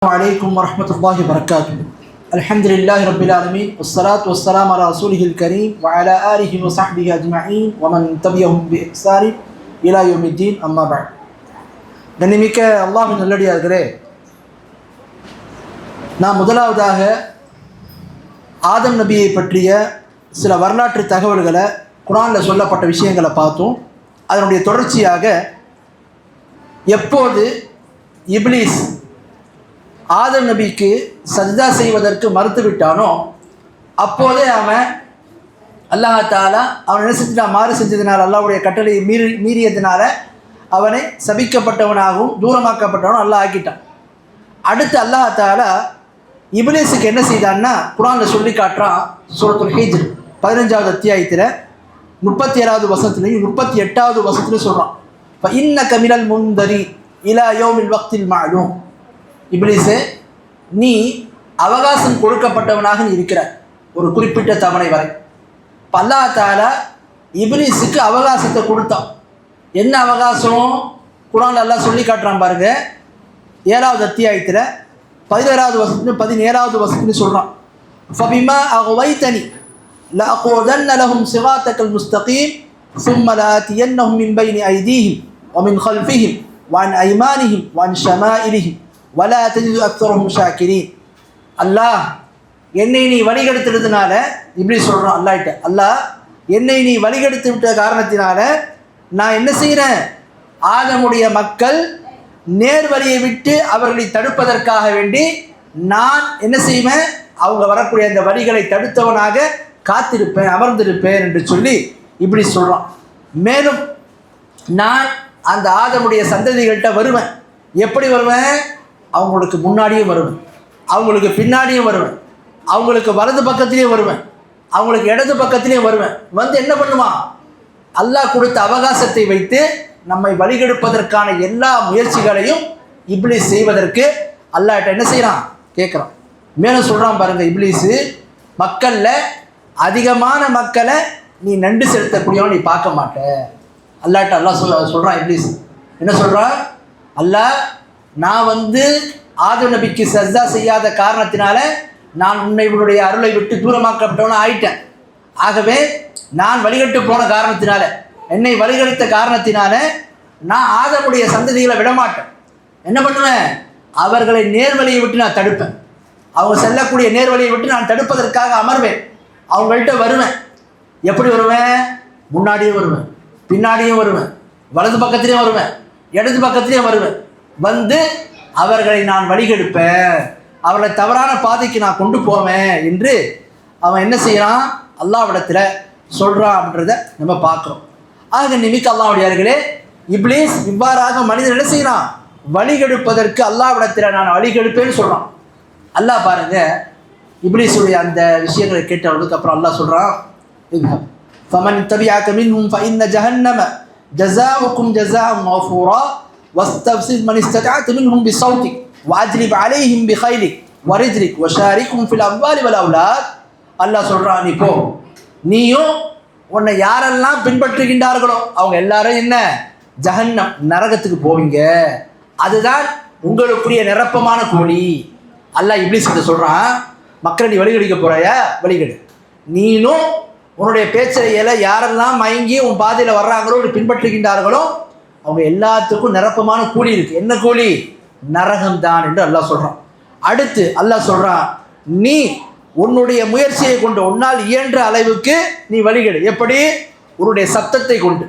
عليكم ورحمة الله وبركاته. الحمد لله رب العالمين والصلاة والسلام على رسوله الكريم وعلى آله وصحبه أجمعين ومن تبعهم بإحسان إلى يوم الدين أما بعد. கண்ணிமிக்க அல்லாஹ்வின் நல்லடியார்களே, நாம் முதலாவதாக ஆதம் நபியை பற்றிய சில வரலாற்று தகவல்களை, குர்ஆனில் சொல்லப்பட்ட விஷயங்களை பார்த்தோம். அதனுடைய தொடர்ச்சியாக எப்போது இப்லீஸ் ஆதம் நபிக்கு சஜ்தா செய்வதற்கு மறுத்துவிட்டானோ அப்போதே அவன் அல்லாஹ் தஆலா அவன் என்ன செஞ்சுட்டான், மாறு செஞ்சதுனால, அல்லாஹ்வுடைய கட்டளையை மீறியதுனால அவனை சபிக்கப்பட்டவனாகவும் தூரமாக்கப்பட்டவனும் அல்லாஹ் ஆக்கிட்டான். அடுத்து அல்லாஹ் தஆலா இப்லீஸுக்கு என்ன செய்தான்னா குர்ஆனில் சொல்லி காட்டுறான். சூரத்துல் ஹிஜ்ர் 15வது அத்தியாயத்தில் 37வது வசனத்திலையும் 38வது வசனத்திலையும் சொல்கிறான், இன்னக மினல் முன்தரி இலா யௌமில் வக்தில் மஅலூம். இப்லீஸே, நீ அவகாசம் கொடுக்கப்பட்டவனாக நீ இருக்கிறாய் ஒரு குறிப்பிட்ட தவணை வரை. அல்லாஹ் தஆலா இப்லீஸுக்கு அவகாசத்தை கொடுத்தான். என்ன அவகாசம்? குர்ஆன்ல அல்லாஹ் சொல்லி காட்டுறான் பாருங்க. 7வது அத்தியாயத்தில் 11வது வசனத்திலும் 17வது வசனத்திலும் சொல்கிறான், ஃபபிமா அக்வைதனி லஅகூதன்ன லஹும் சிராத்தகல் முஸ்தகீம் ثم لآتينهم من بين أيديهم ومن خلفهم وعن أيمانهم وعن شمائلهم ولا تجد أكثرهم شاكرين. அல்லாஹ் என்னை நீ வழிகெடுத்ததுனால, இப்லீஸ் சொல்கிறான் அல்லாஹ்கிட்ட, அல்லாஹ் என்னை நீ வழிகெடுத்து விட்ட காரணத்தினால நான் என்ன செய்கிறேன், ஆதமுடைய மக்கள் நேர்வழியை விட்டு அவர்களை தடுப்பதற்காக வேண்டி நான் என்ன செய்வேன், அவங்க வரக்கூடிய அந்த வழிகளை தடுத்தவனாக காத்திருப்பேன், அமர்ந்திருப்பேன் என்று சொல்லி இப்லீஸ் சொல்கிறான். மேலும் நான் அந்த ஆதமுடைய சந்ததிகள்கிட்ட வருவேன். எப்படி வருவேன்? அவங்களுக்கு முன்னாடியும் வருவேன், அவங்களுக்கு பின்னாடியும் வருவேன், அவங்களுக்கு வலது பக்கத்திலையும் வருவேன், அவங்களுக்கு இடது பக்கத்திலையும் வருவேன். வந்து என்ன பண்ணுவான், அல்லாஹ் கொடுத்த அவகாசத்தை வைத்து நம்மை வழிகெடுப்பதற்கான எல்லா முயற்சிகளையும் இப்லீஸ் செய்வதற்கு அல்லாஹ்ட்ட என்ன செய்கிறான், கேட்குறான். மேலும் சொல்கிறான் பாருங்க, இப்லீஸு மக்களில் அதிகமான மக்களை நீ நண்டு செலுத்தக்கூடியவன் நீ பார்க்க மாட்ட. அல்லாஹ்ட்ட அல்லாஹ் சொல்கிறான். இப்லீஸ் என்ன சொல்கிறான், அல்லாஹ் நான் ஆதம் நபிக்கு சஜ்தா செய்யாத காரணத்தினால நான் உன்னுடைய அருளை விட்டு தூரமாக்கப்பட்டவன ஆயிட்டேன். ஆகவே நான் வழிகட்டு போன காரணத்தினால, என்னை வழிகெடுத்த காரணத்தினால நான் ஆதமுடைய சந்ததிகளை விடமாட்டேன். என்ன பண்ணுவேன், அவர்களை நேர்வழியை விட்டு நான் தடுப்பேன். அவங்க செல்லக்கூடிய நேர்வழியை விட்டு நான் தடுப்பதற்காக அமர்வேன், அவங்கள்ட்ட வருவேன். எப்படி வருவேன்? முன்னாடியும் வருவேன், பின்னாடியும் வருவேன், வலது பக்கத்திலையும் வருவேன், இடது பக்கத்திலையும் வருவேன். வந்து அவர்களை நான் வழிகெடுப்பேன், அவர்களை தவறான பாதைக்கு நான் கொண்டு போவேன் என்று அவன் என்ன செய்கிறான், அல்லாஹ்விடத்தில் சொல்கிறான் அப்படின்றத நம்ம பார்க்குறோம். ஆக நிமிக்க அல்லாஹ்வுடையார்களே, இப்லீஸ் இவ்வாறாக மனிதன் என்ன செய்கிறான், வழிகெடுப்பதற்கு அல்லாஹ்விடத்தில் நான் வழிகெடுப்பேன்னு சொல்கிறான். அல்லாஹ் பாருங்க, இப்லீஸுடைய அந்த விஷயங்களை கேட்டவர்களுக்கு அப்புறம் அல்லாஹ் சொல்கிறான், ஃபமன் தபிஅக மின்ஹும் ஃபஇன்ன ஜஹன்னம ஜஸாஉக்கும் ஜஸாஅன் மஃபூரா வஸ்தஃசித் மன் இஸ்ததஅத மின்ஹும் பிஸௌதிக் வஅஜ்லிப் அலைஹிம் பிகைலிக் வரிஜ்லிக் வஷாரிக்ஹும் ஃபில் அம்வாலி வல் அவ்லாத். அல்லாஹ் சொல்கிறான், நீ போ, நீயும் உன்னை யாரெல்லாம் பின்பற்றுகின்றார்களோ அவங்க எல்லாரும் என்ன, ஜஹன்னம் நரகத்துக்கு போவீங்க, அதுதான் உங்களுக்குரிய நிரப்பமான கூலி. அல்லாஹ் இப்லீஸ் கிட்ட சொல்கிறான், மக்களை நீ வழிகெடுக்க போகிறாயா, வழிகெடு. நீனும் உன்னுடைய பேச்சையில யாரெல்லாம் மயங்கி உன் பாதையில் வர்றாங்களோ பின்பற்றுகின்றார்களோ அவங்க எல்லாத்துக்கும் நிரப்பமான கூலி இருக்குது. என்ன கூலி? நரகம்தான் என்று அல்லாஹ் சொல்கிறான். அடுத்து அல்லாஹ் சொல்கிறான், நீ உன்னுடைய முயற்சியை கொண்டு உன்னால் இயன்ற அளவுக்கு நீ வழிகெடு. எப்படி? உன்னுடைய சத்தத்தை கொண்டு.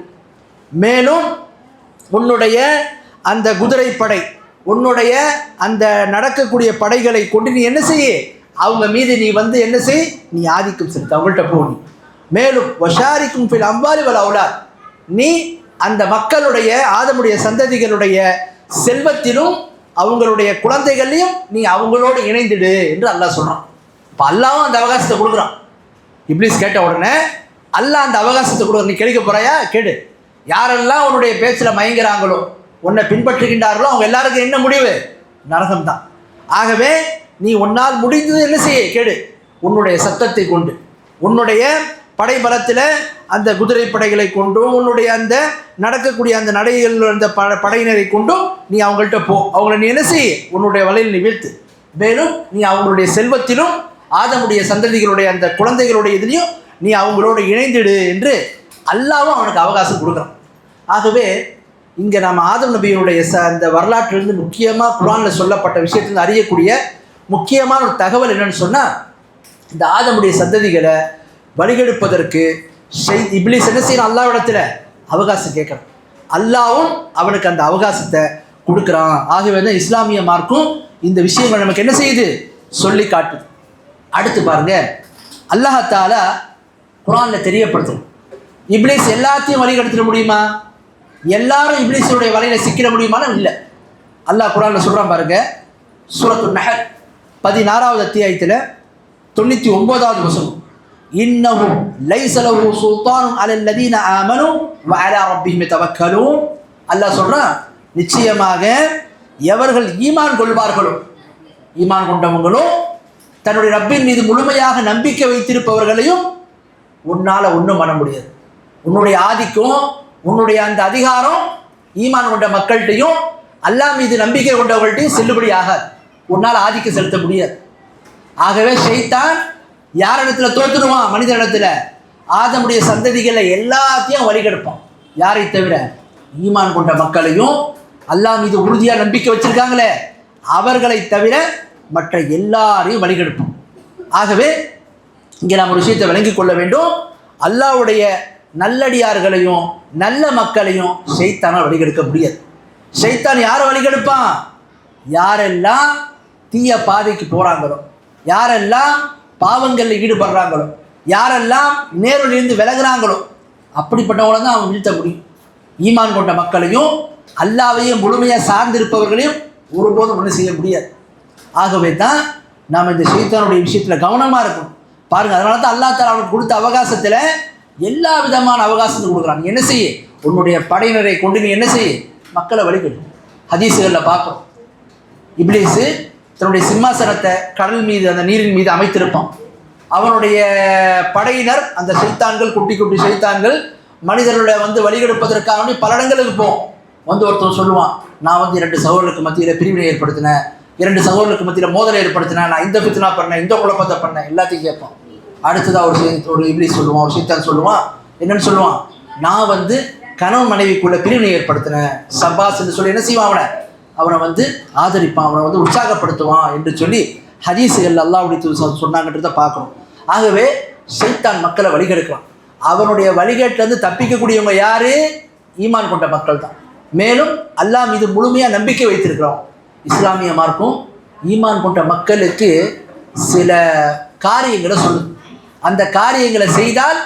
மேலும் உன்னுடைய அந்த குதிரைப்படை, உன்னுடைய அந்த நடக்கக்கூடிய படைகளை கொண்டு நீ என்ன செய்ய, அவங்க மீது நீ என்ன செய், நீ ஆதிக்கம் செலுத்த, அவங்கள்ட்ட போ. நீ மேலும் வஷாரிக்கும் ஃபில் அம்வாலி வல் அவ்லாத், நீ அந்த மக்களுடைய ஆதமுடைய சந்ததிகளுடைய செல்வத்திலும் அவங்களுடைய குழந்தைகளையும் நீ அவங்களோடு இணைந்துடு என்று அல்லாஹ் சொல்கிறான். இப்போ அல்லாவும் அந்த அவகாசத்தை கொடுக்குறான். இப்லீஸ் கேட்ட உடனே அல்லாஹ் அந்த அவகாசத்தை கொடுக்குற, நீ கிடைக்க போகிறாயா, கேடு. யாரெல்லாம் உன்னுடைய பேச்சில் மயங்குறாங்களோ, உன்னை பின்பற்றுகின்றார்களோ அவங்க எல்லாருக்கும் என்ன முடிவு, நரகம்தான். ஆகவே நீ உன்னால் முடிந்தது என்ன செய்ய, கேடு. உன்னுடைய சத்தத்தை கொண்டு, உன்னுடைய படைபலத்தில் அந்த குதிரை படைகளை கொண்டும் உன்னுடைய அந்த நடக்கக்கூடிய அந்த நடைகள் அந்த படையினரை கொண்டும் நீ அவங்கள்ட்ட போ, அவங்கள நீ என்ன செய், உன்னுடைய வலையில் நீ வீழ்த்து. மேலும் நீ அவங்களுடைய செல்வத்திலும் ஆதமுடைய சந்ததிகளுடைய அந்த குழந்தைகளுடைய இதுலேயும் நீ அவங்களோட இணைந்திடு என்று அல்லாவும் அவனுக்கு அவகாசம் கொடுக்குறான். ஆகவே இங்கே நம்ம ஆதம் நபியினுடைய அந்த வரலாற்றிலிருந்து முக்கியமாக குர்ஆனில் சொல்லப்பட்ட விஷயத்திலிருந்து அறியக்கூடிய முக்கியமான ஒரு தகவல் என்னன்னு சொன்னால், இந்த ஆதமுடைய சந்ததிகளை வழிகெடுப்பதற்கு இப்லீஸ் என்ன செய்யணும், அல்லாஹ்விடத்தில் அவகாசம் கேட்குறான். அல்லாவும் அவனுக்கு அந்த அவகாசத்தை கொடுக்குறான். ஆகவே தான் இஸ்லாமிய மார்க்கும் இந்த விஷயங்கள் நமக்கு என்ன செய்யுது, சொல்லி காட்டுது. அடுத்து பாருங்க, அல்லாஹ் தஆலா குர்ஆனில் தெரியப்படுத்தும், இப்லீஸ் எல்லாத்தையும் வழிகெடுத்துட முடியுமா, எல்லாரும் இப்லீஸுடைய வலையில் சிக்கிட முடியுமான்னு இல்லை. அல்லாஹ் குர்ஆனில் சொல்கிறான் பாருங்க, சூரத்துன் நஹல் 16வது அத்தியாயத்தில் 99வது வசனம், இன்னஹு லைஸ லஹு சுல்தானுன் அலல் லதீன ஆமனு வ அலா ரப்பிஹிம் யதவக்கலூன். அல்லாஹ் சொல்கிறான், நிச்சயமாக எவர்கள் ஈமான் கொள்வார்களோ, ஈமான் கொண்டவங்களும் தன்னுடைய ரப்பின் மீது முழுமையாக நம்பிக்கை வைத்திருப்பவர்களையும் உன்னால் ஒன்றும் பண்ண முடியாது. உன்னுடைய ஆதிக்கம், உன்னுடைய அந்த அதிகாரம் ஈமான் கொண்ட மக்கள்கிட்டையும் அல்லாஹ் மீது நம்பிக்கை கொண்டவர்கள்ட்டையும் செல்லுபடி ஆகாது. உன்னால் ஆதிக்கம் செலுத்த முடியாது. ஆகவே ஷைத்தான் யார் இடத்துல தோற்றுடுவான், மனித இடத்துல ஆதமுடைய சந்ததிகளை எல்லாத்தையும் வழிகெடுப்பான். யாரை தவிர, ஈமான் கொண்ட மக்களையும் அல்லாஹ் மீது உறுதியாக நம்பிக்கை வச்சிருக்காங்களே அவர்களை தவிர மற்ற எல்லாரையும் வழிகெடுப்போம். ஆகவே இங்கே நாம் ஒரு விஷயத்தை விளங்கிக் கொள்ள வேண்டும், அல்லாஹ்வுடைய நல்லடியார்களையும் நல்ல மக்களையும் ஷைத்தானால் வழிகெடுக்க முடியாது. ஷைத்தான் யாரை வழிகெடுப்பான், யாரெல்லாம் தீய பாதைக்கு போகிறாங்களோ, யாரெல்லாம் பாவங்களில் ஈடுபடுறாங்களோ, யாரெல்லாம் நேரிலிருந்து விலகுறாங்களோ அப்படிப்பட்டவங்கள தான் அவன் வீழ்த்த முடியும். ஈமான் கொண்ட மக்களையும் அல்லாஹ்வையும் முழுமையாக சார்ந்திருப்பவர்களையும் ஒருபோதும் ஒன்றும் செய்ய முடியாது. ஆகவே தான் நாம் இந்த ஷைத்தானுடைய விஷயத்தில் கவனமாக இருக்கணும். பாருங்கள், அதனால தான் அல்லாஹ் தஆலா அவனுக்கு கொடுத்த அவகாசத்தில் எல்லா விதமான அவகாசத்தை கொடுக்குறான். என்ன செய்ய, உன்னுடைய படையினரை கொண்டு நீ என்ன செய்ய, மக்களை வழிகெடு. ஹதீஸுகளில் பார்க்கணும், இப்லீஸு தன்னுடைய சிம்மாசனத்தை கடல் மீது அந்த நீரின் மீது அமைத்திருப்பான். அவனுடைய படையினர் அந்த ஷைத்தான்கள், குட்டி குட்டி ஷைத்தான்கள் மனிதர்களை வழிகெடுப்பதற்காக பல இடங்களுக்கு போவோம். ஒருத்தன் சொல்லுவான், நான் 2 சகோதரர்களுக்கு மத்தியில் பிரிவினை ஏற்படுத்தினேன், 2 சகோதரர்களுக்கு மத்தியில் மோதலை ஏற்படுத்தினேன், நான் இந்த ஃபித்னா பண்ணேன், இந்த குழப்பத்தை பண்ணேன், எல்லாத்தையும் கேட்பான். அடுத்ததாக ஒரு இப்லீஸ் சொல்லுவான், ஒரு ஷைத்தான் சொல்லுவான், என்னன்னு சொல்லுவான், நான் கணவன் மனைவிக்குள்ள பிரிவினை ஏற்படுத்தினேன், சபாஸ் என்று சொல்லி என்ன செய்வான், அவனை ஆதரிப்பான், அவனை உற்சாகப்படுத்துவான் என்று சொல்லி ஹதீஸுகள் அல்லாஹ்வுடைய சொன்னாங்கன்றதை பார்க்கணும். ஆகவே ஷைத்தான் மக்களை வழிகெடுக்கலாம். அவனுடைய வழிகேட்டிலேருந்து தப்பிக்கக்கூடியவங்க யாரு, ஈமான் கொண்ட மக்கள் தான். மேலும் அல்லாஹ் மீது முழுமையாக நம்பிக்கை வைத்திருக்கிறோம். இஸ்லாமிய மார்க்கும் ஈமான் கொண்ட மக்களுக்கு சில காரியங்களை சொல்லுது. அந்த காரியங்களை செய்தால்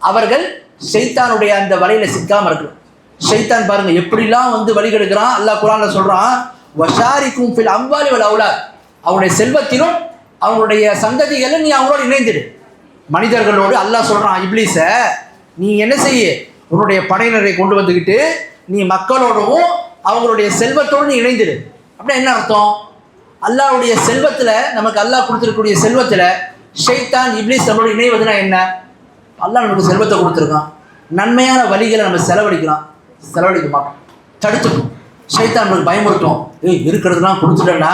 அவர்கள் ஷைத்தானுடைய அந்த வலையில் சிக்காமல் இருக்கலாம். ஷைத்தான் பாருங்க எப்படிலாம் வழிகெடுக்கிறான். அல்லாஹ் குர்ஆனில் சொல்கிறான், வஷாரிக்கும் ஃபில் அம்வாலி வல் அவுலாத், அவனுடைய செல்வத்திலும் அவங்களுடைய சந்ததிகளும் நீ அவங்களோட இணைந்துடு. மனிதர்களோடு அல்லாஹ் சொல்கிறான், இப்லீஸை நீ என்ன செய்ய, உன்னுடைய படையினரை கொண்டு வந்துக்கிட்டு நீ மக்களோடவும் அவங்களுடைய செல்வத்தோடு நீ இணைந்துடு. அப்படின்னா என்ன அர்த்தம், அல்லாஹ்வுடைய செல்வத்தில், நமக்கு அல்லாஹ் கொடுத்துருக்கக்கூடிய செல்வத்தில் ஷைத்தான் இப்லீஸ் நம்மளோட இணைவதுனா என்ன, அல்லாஹ் நமக்கு செல்வத்தை கொடுத்துருக்கான், நன்மையான வழிகளை நம்ம செலவழிக்க மாட்டோம், தடுத்துக்கும். ஷைத்தான் நமக்கு பயமுறுத்தும், இருக்கிறதுலாம் கொடுத்துட்டேன்னா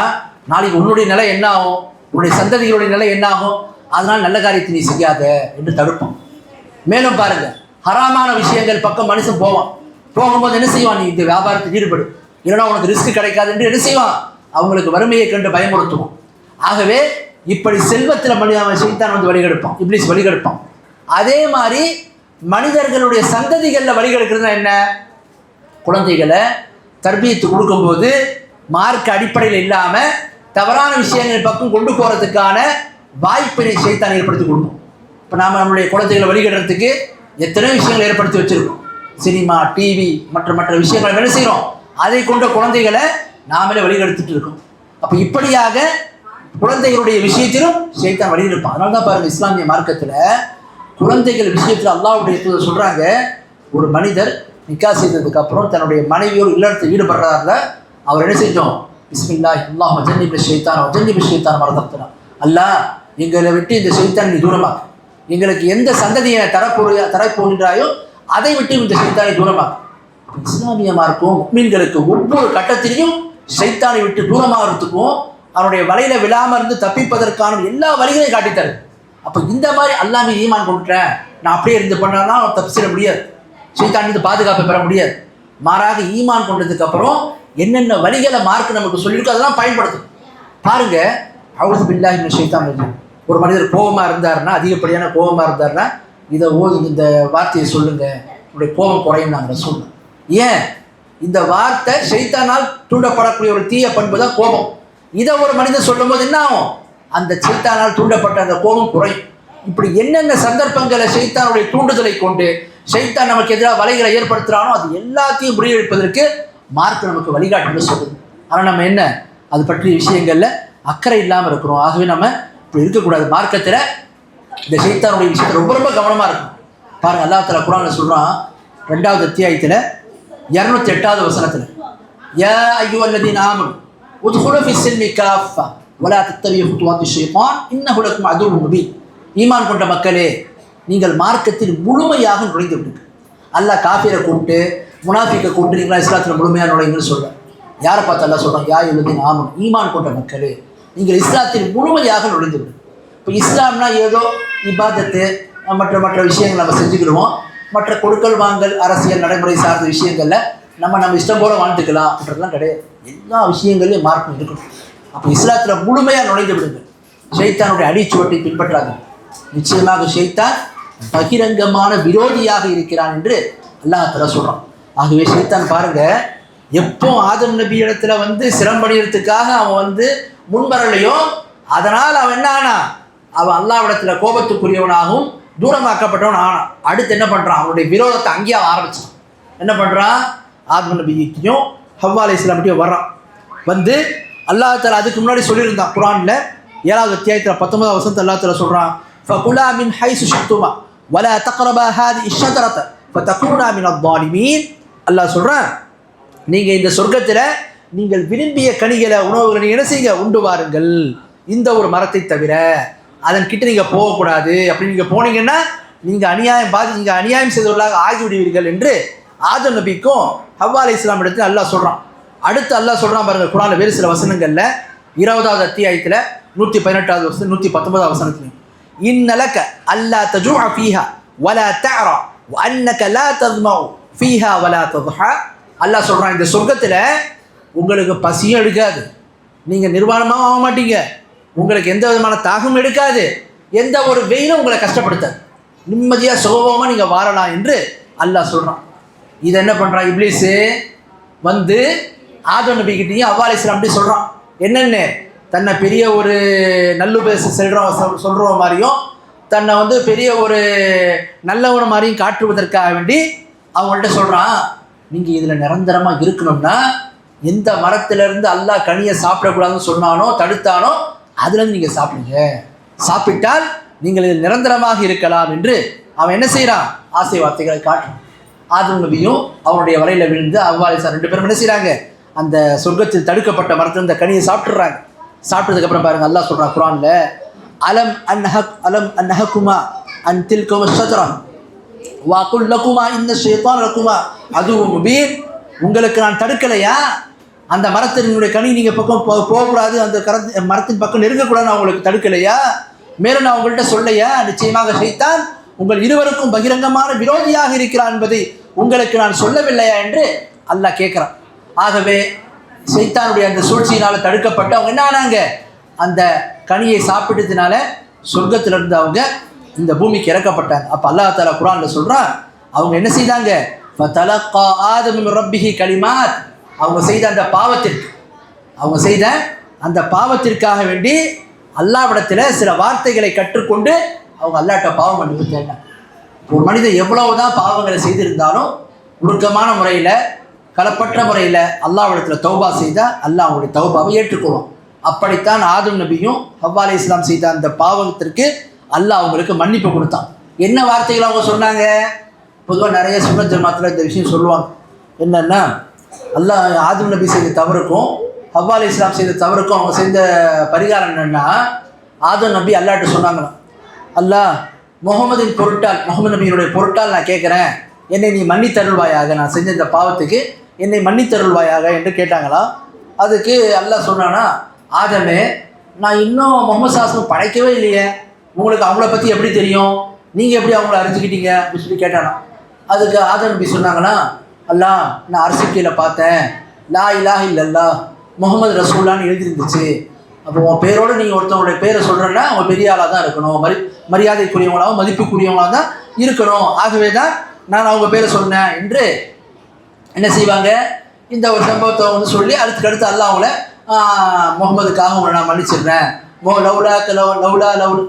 நாளைக்கு உன்னுடைய நிலை என்ன ஆகும், உன்னுடைய சந்ததிகளுடைய நிலை என்ன ஆகும், அதனால் நல்ல காரியத்தை நீ செய்யாத என்று தடுப்போம். மேலும் பாருங்க, ஹராமான விஷயங்கள் பக்கம் மனுஷன் போகும்போது என்ன செய்வான், நீ இந்த வியாபாரத்தில் ஈடுபடு, இல்லைன்னா உனக்கு ரிஸ்க் கிடைக்காது என்று என்ன செய்வான், அவங்களுக்கு வறுமையை கண்டு பயமுறுத்துவோம். ஆகவே இப்படி செல்வத்தில் ஷைத்தான் வழிகெடுப்பான், இப்லீஸ் வழிகெடுப்பான். அதே மாதிரி மனிதர்களுடைய சந்ததிகளில் வழிகெடுக்கிறதுனா என்ன, குழந்தைகளை தர்பியத்து கொடுக்கும்போது மார்க் அடிப்படையில் இல்லாமல் தவறான விஷயங்கள் பக்கம் கொண்டு போகிறதுக்கான வாய்ப்பினை ஷைத்தான் ஏற்படுத்தி கொடுக்கும். இப்போ நாம் நம்மளுடைய குழந்தைகளை வழிகெடுறதுக்கு எத்தனை விஷயங்கள் ஏற்படுத்தி வச்சுருக்கோம், சினிமா, டிவி மற்ற விஷயங்களை என்ன செய்கிறோம், அதை கொண்ட குழந்தைகளை நாமளே வழிகெடுத்துட்டு இருக்கோம். அப்போ இப்படியாக குழந்தைகளுடைய விஷயத்திலும் ஷைத்தான் வழிகெடுப்பான். அதனால தான் பாருங்கள், இஸ்லாமிய மார்க்கத்தில் குழந்தைகள் விஷயத்தில் அல்லாஹ்வுடைய தூதர் சொல்கிறாங்க, ஒரு மனிதர் நிக்கா செய்ததுக்கு அப்புறம் தன்னுடைய மனைவியோடு இல்லறத்தில் ஈடுபடுறாருல, அவர் என்ன செஞ்சோம், பிஸ்மில்லாஹ் அல்லாஹும்ம ஜன்னிபி ஷைத்தான் வ ஜன்னிபி ஷைத்தான் மரதப்தனா, அல்லாஹ் எங்களை விட்டு இந்த ஷைத்தான் நீ தூரமாக்கு, எங்களுக்கு எந்த சந்ததியை தரப்போகின்றாயோ அதை விட்டு இந்த ஷைத்தானை தூரமாக்கும். இஸ்லாமிய மார்க்கும் முஃமின்களுக்கு ஒவ்வொரு கட்டத்திலையும் ஷைத்தானை விட்டு தூரமாகிறதுக்கும் அவனுடைய வலையில விழாம இருந்து தப்பிப்பதற்கான எல்லா வழிகளையும் காட்டித்தரு. அப்போ இந்த மாதிரி அல்லாஹ் மீது ஈமான் கொண்டுட்டேன், நான் அப்படியே இருந்து பண்ணான்னா அவன் தப்பிச்சிட முடியாது, ஷைத்தான் மீது பாதுகாப்பை பெற முடியாது. மாறாக ஈமான் கொண்டதுக்கு அப்புறம் என்னென்ன வழிகளை மார்க் நமக்கு சொல்லியிருக்கோ அதெல்லாம் பயன்படுத்தும். பாருங்க, அவுது பில்லாஹி மினஷ் ஷைத்தானிர் ரஜீம். ஒரு மனிதர் கோபமாக இருந்தாருன்னா, அதிகப்படியான கோபமாக இருந்தாருன்னா இதை இந்த வார்த்தையை சொல்லுங்க, உங்களுடைய கோபம் குறையும் நாங்கள் சொல்லணும். ஏன்? இந்த வார்த்தை ஷைத்தானால் தூண்டப்படக்கூடிய ஒரு தீய பண்பு தான் கோபம். இதை ஒரு மனிதன் சொல்லும் போது என்ன ஆகும்? அந்த ஷைத்தானால் தூண்டப்பட்ட அந்த கோபம் குறையும். இப்படி என்னென்ன சந்தர்ப்பங்களை ஷைத்தானுடைய தூண்டுதலை கொண்டு ஷைத்தான் நமக்கு எதிராக வலைகளை ஏற்படுத்துகிறானோ அது எல்லாத்தையும் முறியடிப்பதற்கு மார்க் நமக்கு வழிகாட்டுன்னு சொல்லுது. ஆனால் நம்ம என்ன அது பற்றிய விஷயங்களில் அக்கறை இல்லாமல் இருக்கிறோம். ஆகவே நம்ம இப்படி இருக்கக்கூடாது. மார்க்கத்தில் இந்த ஷைத்தானுடைய விஷயத்தில் ரொம்ப ரொம்ப கவனமாக இருக்கும். பாருங்கள், அல்லாஹ் தஆலா குர்ஆனில் சொல்கிறான் 2வது அத்தியாயத்தில் 208வது வசனத்தில், யா அய்யுஹல்லதீன ஆமனூ உத்குலூ ஃபிஸ்ஸில்மி காஃபா வலா தத்தபிஉ குதுவாத்திஷ் ஷைத்தான் இன்னஹு லக்கும் அதுவ்வுன் முபீன். ஈமான் கொண்ட மக்களே, நீங்கள் மார்க்கத்தில் முழுமையாக நுழைந்து விடுங்க. அல்லாஹ் காஃபிரை கூப்பிட்டு முனாஃபிக்கை கூப்பிட்டு நீங்களா இஸ்லாத்தில் முழுமையாக நுழைங்கன்னு சொல்கிறேன். யாரை பார்த்து அல்லாஹ் சொல்கிறான்? யா அய்யுஹல்லதீன ஆமனூ, ஈமான் கொண்ட மக்களே, நீங்கள் இஸ்லாத்தில் முழுமையாக நுழைந்து விடுங்க. இப்போ இஸ்லாம்னா ஏதோ இபாதத்து மற்ற விஷயங்கள் நம்ம செஞ்சுக்கிடுவோம். மற்ற கொடுக்கல் வாங்கல் அரசியல் நடைமுறை சார்ந்த விஷயங்களில் நம்ம இஷ்டம் போல வாழ்ந்துக்கலாம் அப்படின்றதுலாம் கிடையாது. எல்லா விஷயங்களையும் மார்க்கம் இருக்கணும். அப்போ இஸ்லாத்தில் முழுமையாக நுழைந்து விடுங்க. ஷைத்தானுடைய அடிச்சுவட்டை பின்பற்றாது. நிச்சயமாக ஷைத்தான் பகிரங்கமான விரோதியாக இருக்கிறான் என்று அல்லாஹ் தஆலா சொல்கிறான். ஆகவே ஷைத்தான் பாருங்க, எப்போ ஆதம் நபி இடத்துல சிரம்பணியறதுக்காக அவன் முன்வரலையோ அதனால் அவன் என்ன ஆனா? அவன் அல்லாஹ்விடத்துல கோபத்துக்குரியவனாகவும் தூரமாக்கப்பட்டவன் ஆனான். அடுத்து என்ன பண்ணுறான்? அவனுடைய விரோதத்தை அங்கேயே ஆரம்பிச்சான். என்ன பண்ணுறான்? ஆதம் நபிக்கும் ஹவ்வா அலைஹிஸ்ஸலாம்கிட்டயும் வர்றான். அல்லாஹ் தஆலா அதுக்கு முன்னாடி சொல்லியிருந்தான் குர்ஆனில் 7வது அத்தியாயத்தில் 19வது வசனத்தில் அல்லாஹ் தஆலா சொல்கிறான், ஃபகுலா மின் ஹைசு ஷி'துமா வலா தக்ரபா ஹாதிஹி ஷஜரத ஃபதகூனா மினல் ஸாலிமீன். அல்லாஹ் சொல்கிறான், நீங்கள் இந்த சொர்க்கத்தில் நீங்கள் விரும்பிய கனிகளை உணவுகளை நீங்கள் என்ன செய்யுங்க? உண்டு வாருங்கள், இந்த ஒரு மரத்தை தவிர அதன்கிட்ட நீங்கள் போகக்கூடாது. அப்படி நீங்கள் போனீங்கன்னா நீங்கள் அநியாயம் செய்தவர்களாக ஆகிவிடுவீர்கள் என்று ஆதம் நபிக்கும் ஹவ்வா அலைஹிஸ்ஸலாம் இடத்துல அல்லாஹ் சொல்கிறான். அடுத்து அல்லாஹ் சொல்கிறான் பாருங்கள் குர்ஆனில் வேறு சில வசனங்களில் 20வது அத்தியாயத்தில் 118வது வசனம் 119வது வசனத்தில், இன்னலக அல்லா தஜூஅ ஃபீஹா வலா தஅரா வஅன்னக லா தஸ்மஉ ஃபீஹா வலா தத்ஹா. அல்லாஹ் சொல்கிறான், இந்த சொர்க்கத்தில் உங்களுக்கு பசியும் எடுக்காது, நீங்கள் நிர்வாணமாக ஆக மாட்டீங்க, உங்களுக்கு எந்த விதமான தாகம் எடுக்காது, எந்த ஒரு வெயிலும் உங்களை கஷ்டப்படுத்தாது, நிம்மதியாக சுகபமாக நீங்கள் வாழலாம் என்று அல்லாஹ் சொல்கிறான். இதை என்ன பண்ணுறான்? இப்லீஸு ஆதம் நபிக்கிட்டையும் ஹவ்வா அலைஹிஸ்ஸலாம் சொல்கிறான். என்னென்னு? தன்னை பெரிய ஒரு நல்லுபதேசம் சொல்கிற மாதிரியும் தன்னை பெரிய ஒரு நல்லவன மாதிரியும் காட்டுவதற்காக வேண்டி அவங்கள்ட்ட சொல்கிறான், நீங்கள் இதில் நிரந்தரமாக இருக்கணும்னா எந்த மரத்திலிருந்து அல்லாஹ் கனியை சாப்பிடக்கூடாதுன்னு சொன்னானோ தடுத்தானோ அதுலேருந்து நீங்கள் சாப்பிடுங்க, சாப்பிட்டால் நீங்கள் இதில் நிரந்தரமாக இருக்கலாம் என்று அவன் என்ன செய்கிறான்? ஆசை வார்த்தைகளை காட்டுறான். ஆதம் நபியும் அவனுடைய வலையில் விழுந்து ஹவ்வா அலைஹிஸ்ஸலாம் 2 பேரும் என்ன செய்கிறாங்க? அந்த சொர்க்கத்தில் தடுக்கப்பட்ட மரத்தில் இந்த கனியை சாப்பிட்றாங்க. சாப்பிட்டதுக்கப்புறம் பாருங்கள் அல்லாஹ் சொல்கிறான் குர்ஆனில், அலம் அன்ஹகுமா அன் தில்குமா ஷஜரா வஅகுல் லகுமா இன்ன ஷைத்தான லகுமா அதுவும் முபீன். உங்களுக்கு நான் தடுக்கலையா? அந்த மரத்தினுடைய கனி நீங்கள் பக்கம் போகக்கூடாது, அந்த மரத்தின் பக்கம் நெருங்கக்கூடாதுன்னு அவங்களுக்கு தடுக்கலையா? மேலும் நான் உங்கள்கிட்ட சொல்லையா? நிச்சயமாக ஷைத்தான் உங்கள் இருவருக்கும் பகிரங்கமான விரோதியாக இருக்கிறான் என்பதை உங்களுக்கு நான் சொல்லவில்லையா என்று அல்லாஹ் கேட்குறான். ஆகவே ஷைத்தானுடைய அந்த சூழ்ச்சியினால் தடுக்கப்பட்டு அவங்க என்ன ஆனாங்க? அந்த கனியை சாப்பிட்டதுனால சொர்க்கத்திலிருந்து அவங்க இந்த பூமிக்கு இறக்கப்பட்டாங்க. அப்போ அல்லாஹ் தஆலா குர்ஆனில் சொல்கிறான், அவங்க என்ன செய்தாங்க? ஃபதலக்கா ஆதமு மின் ரப்பிஹி கலிமாத். அவங்க செய்த அந்த பாவத்திற்காக வேண்டி அல்லாஹ்விடத்தில் சில வார்த்தைகளை கற்றுக்கொண்டு அவங்க அல்லாஹ்ட்ட பாவம் பண்ணி கேட்டாங்க. ஒரு மனிதன் எவ்வளவுதான் பாவங்களை செய்திருந்தாலும் ஒழுக்கமான முறையில் களப்பற்ற முறையில் அல்லாஹ்விடத்தில் தௌபா செய்தால் அல்லாஹ் அவங்களுடைய தௌபாவை ஏற்றுக்கொள்ளும். அப்படித்தான் ஆதம் நபியும் ஹவ்வா அலைஹிஸ்ஸலாம் செய்த அந்த பாவத்திற்கு அல்லாஹ் அவங்களுக்கு மன்னிப்பு கொடுத்தான். என்ன வார்த்தைகள் அவங்க சொன்னாங்க? பொதுவாக நிறைய சுன்னத் ஜமாத்தில் இந்த விஷயம் சொல்லுவாங்க. என்னென்னா, அல்லாஹ் ஆதம் நபி செய்த தவறுக்கும் ஹவ்வா அலைஹிஸ்ஸலாம் செய்த தவறுக்கும் அவங்க செய்த பரிகாரம் என்னென்னா, ஆதம் நபி அல்லாஹ்ட்ட சொன்னாங்களாம், அல்லாஹ் முகமதின் பொருட்டால், முகமது நபியினுடைய பொருட்டால் நான் கேட்குறேன், என்னை நீ மன்னித்தருள்வாயாக, நான் செஞ்ச இந்த பாவத்துக்கு என்னை மன்னித்தருள்வாயாக என்று கேட்டாங்களா. அதுக்கு அல்லாஹ் சொன்னானா, ஆதமே நான் இன்னும் முகமது சாஸ்திரம் படைக்கவே இல்லையே, உங்களுக்கு அவங்கள பற்றி எப்படி தெரியும், நீங்கள் எப்படி அவங்கள அறிஞ்சிக்கிட்டீங்க அப்படின்னு சொல்லி கேட்டானா. அதுக்கு ஆதம் நபி சொன்னாங்கன்னா, அல்லாஹ் நான் அரசிக்கையில் பார்த்தேன், லா இலாஹ இல்லல்லாஹ் முகமது ரசூல்லான்னு எழுதிருந்துச்சு. அப்போ உன் பேரோடு நீங்கள் ஒருத்தவங்களுடைய பேரை சொல்கிறேன்னா அவங்க பெரிய ஆளாக தான் இருக்கணும், மரியாதைக்குரியவங்களாகவும் மதிப்புக்குரியவங்களாக தான் இருக்கணும். ஆகவே தான் நான் அவங்க பேரை சொன்னேன் என்று என்ன செய்வாங்க, இந்த ஒரு சம்பவத்தை வந்து சொல்லி அடுத்து அல்லாஹ் அவங்கள முகமதுக்காக உங்களை நான் மன்னிச்சிடுறேன்,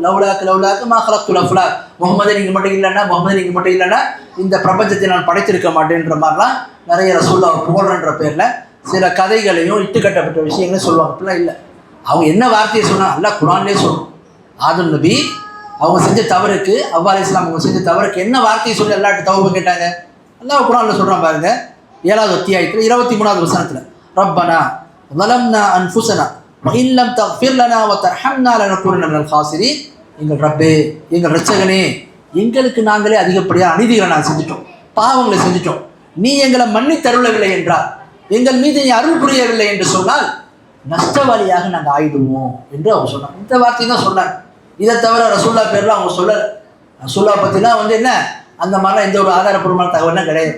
லவ்லாக்கு மா ஹலக்துல் அஃப்லாக், முகமது நீங்கள் மட்டும் இல்லைன்னா இந்த பிரபஞ்சத்தை நான் படைத்திருக்க மாட்டேன்ற மாதிரிலாம் நிறைய ரசூலுல்லாஹ் புகழ்ன்ற பேரில் சில கதைகளையும் இட்டுக்கட்டப்பட்ட விஷயங்களையும் சொல்லுவாங்க. அப்படிலாம் இல்லை. அவங்க என்ன வார்த்தையை சொன்னாங்க அல்லாஹ் குர்ஆன்லேயே சொல்லணும். ஆதம் நபி அவங்க செஞ்ச தவறுக்கு, அவ்வா அலைஹிஸ்ஸலாம் அவங்க செஞ்ச தவறுக்கு என்ன வார்த்தையை சொல்லி அல்லாஹ்ட்ட தௌபா கேட்டாங்க, அல்லாஹ் குர்ஆனில் சொல்கிறான் பாருங்க, 7வது அத்தியாயத்தில் 23வது வசனத்தில், ரப்பனா ظلمنا أنفسنا وإن لم تغفر لنا وترحمنا لنكونن من الخاسرين. எங்கள் ரப்பே, எங்கள் இரட்சகனே, எங்களுக்கு நாங்களே அதிகப்படியாக அநீதிகளை நான் செஞ்சிட்டோம், பாவங்களை செஞ்சிட்டோம், நீ எங்களை மன்னித்தருளவில்லை என்றால், எங்கள் மீது நீ அருள் புரியவில்லை என்று சொன்னால் நஷ்டவாளியாக நாங்கள் ஆயிடுவோம் என்று அவங்க சொன்னாங்க. இந்த வார்த்தை தான் சொன்னாங்க. இதை தவிர ரசூல்லா பேர்லாம் அவங்க சொல்லலை. ரசூல்லா பற்றிலாம் வந்து என்ன அந்த மாதிரிலாம் எந்த ஒரு ஆதாரப்பூர்வமான தகவலும் கிடையாது.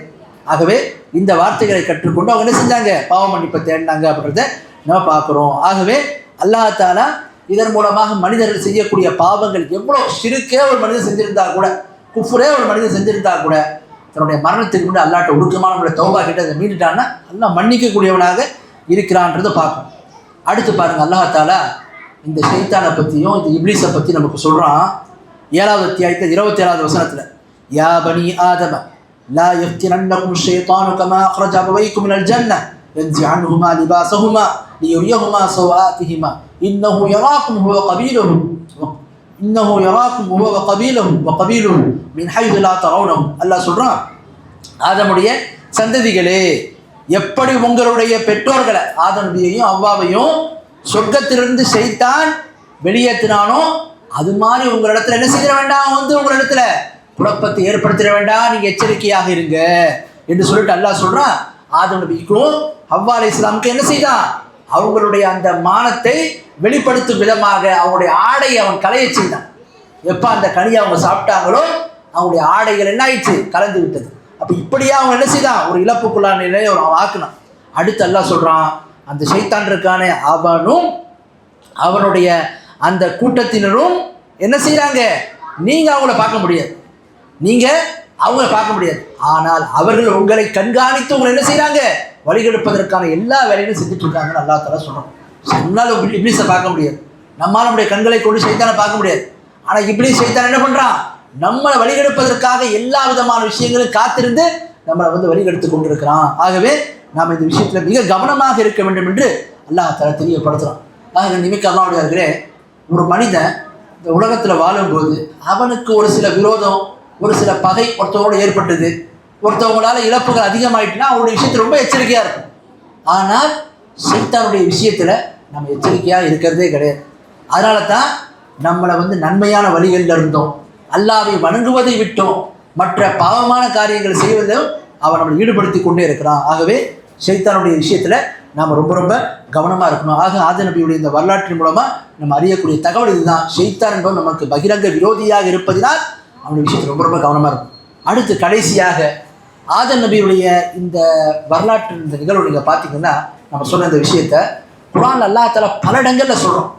ஆகவே இந்த வார்த்தைகளை கற்றுக்கொண்டு அவங்க என்ன செஞ்சாங்க, பாவ மன்னிப்பை தேடினாங்க அப்படின்றத நம்ம பார்க்குறோம். ஆகவே அல்லாஹ் தஆலா இதன் மூலமாக மனிதர்கள் செய்யக்கூடிய பாவங்கள் எவ்வளோ ஷிருக்கே ஒரு மனிதன் செஞ்சிருந்தா கூட, குஃப்ரே ஒரு மனிதன் செஞ்சிருந்தா கூட, தன்னுடைய மரணத்துக்கு முன்னாடி அல்லாஹ்ட்ட ஒடுக்கமான தௌபா கிட்ட அதை மீண்டுட்டான்னா அல்லாஹ் மன்னிக்கக்கூடியவனாக இருக்கிறான்றதை பார்க்கணும். அடுத்து பாருங்க, அல்லாஹ் தஆலா இந்த ஷைத்தானை பற்றியும் இந்த இப்லீஸை பற்றி நமக்கு சொல்கிறான். 7வது அத்தியாயத்தில் 27வது வசனத்தில், யா பனி ஆதம லா யஃப்தினன்னகும் ஷைத்தானு கமா அக்ரஜ அபவைக்கும் மினல் ஜன்னah யன்ஸி அன்ஹுமா லிபாஸஹுமா லியுரியஹுமா ஸவாஅத்திஹிமா இன்னஹு யராக்கும் ஹுவ வகபீலுஹு மின் ஹைது லா தரவுனஹும். அல்லாஹ் சொல்கிறான், ஆதமுடைய சந்ததிகளே, எப்படி உங்களுடைய பெற்றோர்களை ஆதம் நபியையும் அவ்வாவையும் சொர்க்கத்திலிருந்து ஷைத்தான் வெளியேற்றினானோ அது மாதிரி உங்களிடத்துல என்ன செய்ய வேண்டாம், வந்து உங்களிடத்துல குழப்பத்தை ஏற்படுத்திட வேண்டாம், நீங்கள் எச்சரிக்கையாக இருங்க என்று சொல்லிட்டு அல்லாஹ் சொல்கிறான். ஆதம் நபிக்கும் ஹவ்வா அலைஹிஸ்ஸலாமுக்கு என்ன செய்தான், அவங்களுடைய அந்த மானத்தை வெளிப்படுத்தும் விதமாக அவங்களுடைய ஆடையை அவன் கலைய செய்தான். எப்போ அந்த கனியை அவங்க சாப்பிட்டாங்களோ அவங்களுடைய ஆடைகள் என்ன ஆயிடுச்சு, கலந்து விட்டது. அப்போ இப்படியா அவங்க என்ன செய்தான், ஒரு இழப்புக்குள்ளான நிலையை அவன் ஆக்கினான். அடுத்து அல்லாஹ் சொல்கிறான், அந்த ஷைத்தான் இருக்கானே அவனும் அவனுடைய அந்த கூட்டத்தினரும் என்ன செய்கிறாங்க, நீங்கள் அவங்கள பார்க்க முடியாது, நீங்கள் அவங்கள பார்க்க முடியாது, ஆனால் அவர்கள் உங்களை கண்காணித்து உங்களை என்ன செய்கிறாங்க, வழிகெடுப்பதற்கான எல்லா வேலைகளும் செஞ்சுட்டு இருக்காங்கன்னு அல்லாஹ் தஆலா சொல்கிறோம். நம்மளால் இப்லீஸை பார்க்க முடியாது, நம்மளால் நம்முடைய கண்களை கொண்டு ஷைத்தானை பார்க்க முடியாது. ஆனால் இப்லீஸ் ஷைத்தான் என்ன பண்ணுறான், நம்மளை வழிகெடுப்பதற்காக எல்லா விதமான விஷயங்களும் காத்திருந்து நம்மளை வந்து வழிகெடுத்து கொண்டிருக்கிறான். ஆகவே நாம் இந்த விஷயத்தில் மிக கவனமாக இருக்க வேண்டும் என்று அல்லாஹ் தஆலா தெரியப்படுத்துகிறான். ஆக நிமிக்க அல்லாஹ்வுடையார்களே, ஒரு மனிதன் இந்த உலகத்தில் வாழும்போது அவனுக்கு ஒரு சில விரோதம், ஒரு சில பகை ஒருத்தவங்களோட ஏற்பட்டது, ஒருத்தவங்களால இழப்புகள் அதிகமாயிட்டுனா அவருடைய விஷயத்தில் ரொம்ப எச்சரிக்கையாக இருக்கும். ஆனால் ஷைத்தானுடைய விஷயத்தில் நம்ம எச்சரிக்கையாக இருக்கிறதே கிடையாது. அதனால தான் நம்மளை வந்து நன்மையான வழிகளில் இருந்தோம், அல்லாஹ்வை வணங்குவதை விட்டோம், மற்ற பாவமான காரியங்கள் செய்வதும் அவன் நம்மளை ஈடுபடுத்தி கொண்டே இருக்கிறான். ஆகவே ஷைத்தானுடைய விஷயத்தில் நாம் ரொம்ப ரொம்ப கவனமாக இருக்கணும். ஆக ஆதம் நபியுடைய இந்த வரலாற்றின் மூலமாக நம்ம அறியக்கூடிய தகவல் இதுதான். ஷைத்தான் என்பது நமக்கு பகிரங்க விரோதியாக இருப்பதினால் அவனுடைய விஷயத்தில் ரொம்ப ரொம்ப கவனமாக இருக்கும். அடுத்து கடைசியாக ஆதம் நபியுடைய இந்த வரலாற்று இந்த நிகழ்வு நீங்கள் பார்த்தீங்கன்னா, நம்ம சொன்ன இந்த விஷயத்தை குர்ஆன் அல்லாஹ் தஆலா பல இடங்களில் சொல்கிறோம்.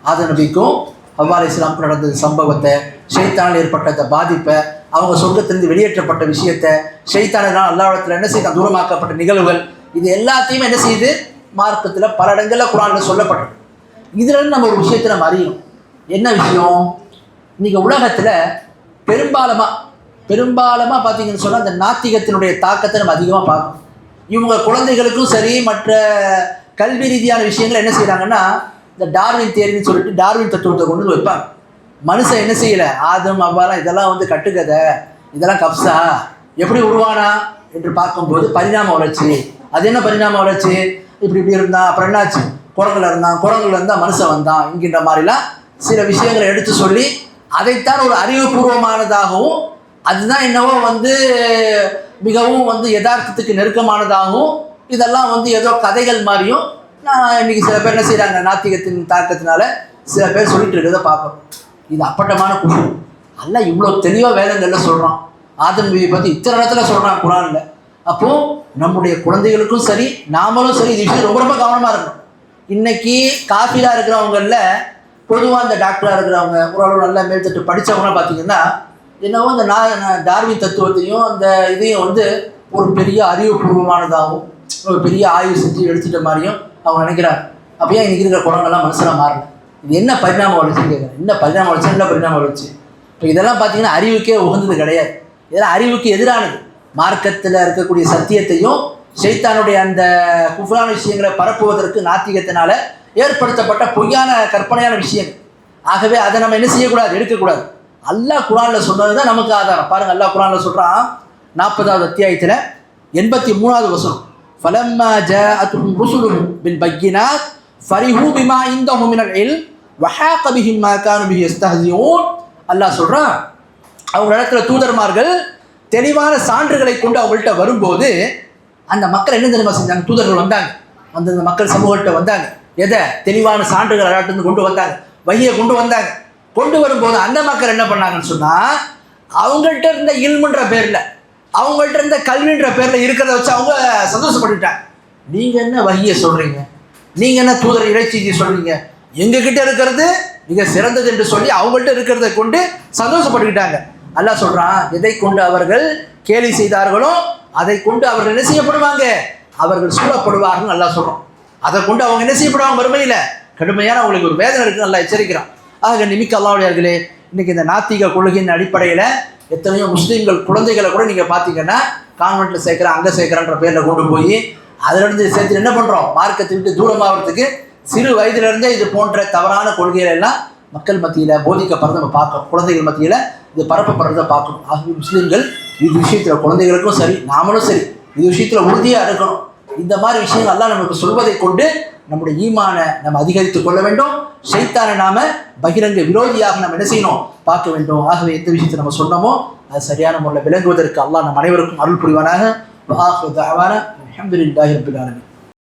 ஆதம் நபிக்கும் ஹவ்வா அலைஹிஸ்ஸலாமுக்கு நடந்த சம்பவத்தை, ஷைத்தானால் ஏற்பட்ட அந்த பாதிப்பை, அவங்க சொர்க்கத்திலிருந்து வெளியேற்றப்பட்ட விஷயத்தை, ஷைத்தானால் அல்லாஹ்விடத்தில் என்ன செய்ய தூரமாக்கப்பட்ட நிகழ்வுகள், இது எல்லாத்தையும் என்ன செய்யுது மார்க்கத்தில் பல இடங்களில் குர்ஆனில் சொல்லப்பட்டது. இதில் நம்ம ஒரு விஷயத்தை நம்ம அறியணும். என்ன விஷயம், இன்றைக்கி உலகத்தில் பெரும்பாலமாக பார்த்தீங்கன்னு சொன்னால் அந்த நாத்திகத்தினுடைய தாக்கத்தை நம்ம அதிகமாக பார்க்கணும். இவங்க குழந்தைகளுக்கும் சரி மற்ற கல்வி ரீதியான விஷயங்கள் என்ன செய்கிறாங்கன்னா, இந்த டார்வின் தியரின்னு சொல்லிட்டு டார்வின் தத்துவத்தை கொண்டு வந்து வைப்பாங்க. மனுஷன் என்ன செய்யலை, ஆதம் அவ்வாலாம் இதெல்லாம் வந்து கட்டுக்கதை, இதெல்லாம் கப்ஸா, எப்படி உருவானா என்று பார்க்கும்போது பரிணாம வளர்ச்சி. அது என்ன பரிணாம வளர்ச்சி, இப்படி இருந்தான், அப்புறம் என்னாச்சு, குரங்குல இருந்தால் மனுஷன் வந்தான் என்கின்ற மாதிரிலாம் சில விஷயங்களை எடுத்து சொல்லி அதைத்தான் ஒரு அறிவுபூர்வமானதாகவும் அதுதான் என்னவோ மிகவும் யதார்த்தத்துக்கு நெருக்கமானதாகவும் இதெல்லாம் ஏதோ கதைகள் மாதிரியும் நான் இன்னைக்கு சில பேர் என்ன செய்கிறாங்க, நாத்திகத்தின் தாக்கத்தினால சில பேர் சொல்லிட்டு இருக்கிறத பார்க்கணும். இது அப்பட்டமான குற்றம். அல்ல இவ்வளோ தெளிவாக வேதங்களில் சொல்கிறான். ஆதம் நபியை பற்றி இத்தனை இடத்துல சொல்கிறான் குரானில். அப்போது நம்முடைய குழந்தைகளுக்கும் சரி நாமளும் சரி இது விஷயம் ரொம்ப ரொம்ப கவனமாக இருக்கணும். இன்னைக்கு காஃபிலாக இருக்கிறவங்களில் பொதுவாக இந்த டாக்டராக இருக்கிறவங்க ஓரளவு நல்லா மேல்தட்டு படித்தவங்களாம் பார்த்தீங்கன்னா என்னவோ இந்த டார்வின் தத்துவத்தையும் அந்த இதையும் ஒரு பெரிய அறிவுபூர்வமானதாகவும் ஒரு பெரிய ஆய்வு செஞ்சு எடுத்துட்ட மாதிரியும் அவங்க நினைக்கிறாங்க. அப்போ இன்னைக்கு இருக்கிற குழந்தைங்கள்லாம் மனசில் மாறல. இது என்ன பரிணாம வளர்ச்சின்னு கேட்குறேன். என்ன பரிணாம வளர்ச்சி, என்ன பரிணாம வளர்ச்சி? இப்போ இதெல்லாம் பார்த்தீங்கன்னா அறிவுக்கே உகந்தது கிடையாது. இதெல்லாம் அறிவுக்கு எதிரானது. மார்க்கத்தில் இருக்கக்கூடிய சத்தியத்தையும் ஷைத்தானுடைய அந்த குஃப்ரான விஷயங்களை பரப்புவதற்கு நாத்திகத்தினால ஏற்படுத்தப்பட்ட பொய்யான கற்பனையான விஷயம். ஆகவே அதை நம்ம என்ன செய்யக்கூடாது, எடுக்கக்கூடாது. அல்லாஹ் குர்ஆனில் சொன்னது தான் நமக்கு ஆதாரம். பாருங்கள், அல்லாஹ் குர்ஆனில் சொல்கிறான் 40வது அத்தியாயத்தில் 83வது வசனம், ஃபலம்மா ஜாஅத்துஹும் ருசுலுஹும் பில் பய்யினாத் ஃபரிஹூ பிமா இந்தஹும் மினல் இல்ம் வஹாக பிஹிம் மா கானூ பிஹி யஸ்தஹ்சிஊன். அல்லாஹ் சொல்கிறான், அவங்க இடத்துல தூதர்மார்கள் தெளிவான சான்றுகளை கொண்டு அவங்கள்ட்ட வரும்போது அந்த மக்கள் என்ன தெரியுமா செஞ்சாங்க? தூதர்கள் வந்தாங்க, அந்த மக்கள் சமூகத்தை வந்தாங்க. எதை? தெளிவான சான்றுகள் அல்லாஹ்ட்ட கொண்டு வந்தாங்க, வஹியை கொண்டு வந்தாங்க. கொண்டு வரும்போது அந்த மக்கள் என்ன பண்ணாங்கன்னு சொன்னால், அவங்கள்ட்ட இருந்த இல்முன்ற பேரில் அவங்கள்ட்ட இருந்த கல்வின்ற பேரில் இருக்கிறத வச்சு அவங்க சந்தோஷப்பட்டுட்டாங்க. நீங்கள் என்ன வஹியை சொல்கிறீங்க, நீங்கள் என்ன தூதர் இறைச்சி சொல்கிறீங்க, எங்ககிட்ட இருக்கிறது மிக சிறந்தது என்று சொல்லி அவங்கள்ட்ட இருக்கிறத கொண்டு சந்தோஷப்பட்டுக்கிட்டாங்க. அல்லாஹ் சொல்கிறான், எதை கொண்டு அவர்கள் கேலி செய்தார்களோ அதை கொண்டு அவர்கள் என்ன செய்யப்படுவாங்க, அவர்கள் சூழப்படுவார்கள். நல்லா சொல்கிறோம். அதை கொண்டு அவங்க என்ன செய்யப்படுவாங்க, மறுமையில் கடுமையான அவங்களுக்கு ஒரு வேதனை இருக்குன்னு நல்லா எச்சரிக்கிறான். ஆக நிமிக்க அல்லாஹ்வுடையார்களே, இன்றைக்கி இந்த நாத்திக கொள்கையின் அடிப்படையில் எத்தனையோ முஸ்லீம்கள் குழந்தைகளை கூட நீங்கள் பார்த்தீங்கன்னா கான்வெண்ட்டில் சேர்க்குறேன் அங்கே சேர்க்குறன்ற பேரில் கொண்டு போய் அதிலிருந்து சேர்த்து என்ன பண்ணுறோம், மார்க்கத்தை விட்டு தூரமாகிறதுக்கு சிறு வயதிலிருந்தே இது போன்ற தவறான கொள்கைகள் எல்லாம் மக்கள் மத்தியில் போதிக்கப்படுறதை நம்ம பார்க்கணும். குழந்தைகள் மத்தியில் இது பரப்பப்படுறதை பார்க்கணும். ஆகவே முஸ்லீம்கள் இது விஷயத்தில் குழந்தைகளுக்கும் சரி நாமளும் சரி இது விஷயத்தில் உறுதியாக இருக்கணும். இந்த மாதிரி விஷயங்கள் எல்லாம் நமக்கு சொல்வதை கொண்டு நம்முடைய ஈமானை நம்ம அதிகரித்துக் கொள்ள வேண்டும். ஷைத்தானை நாம பகிரங்க விரோதியாக நம்ம என்ன செய்யணும், பார்க்க வேண்டும். ஆகவே எந்த விஷயத்தை நம்ம சொன்னோமோ அது சரியான முறையில் விளங்குவதற்கு அல்லாஹ் நம் அனைவருக்கும் அருள் புரிவானாக. அல்ஹம்துலில்லாஹி ரப்பில் ஆலமீன்.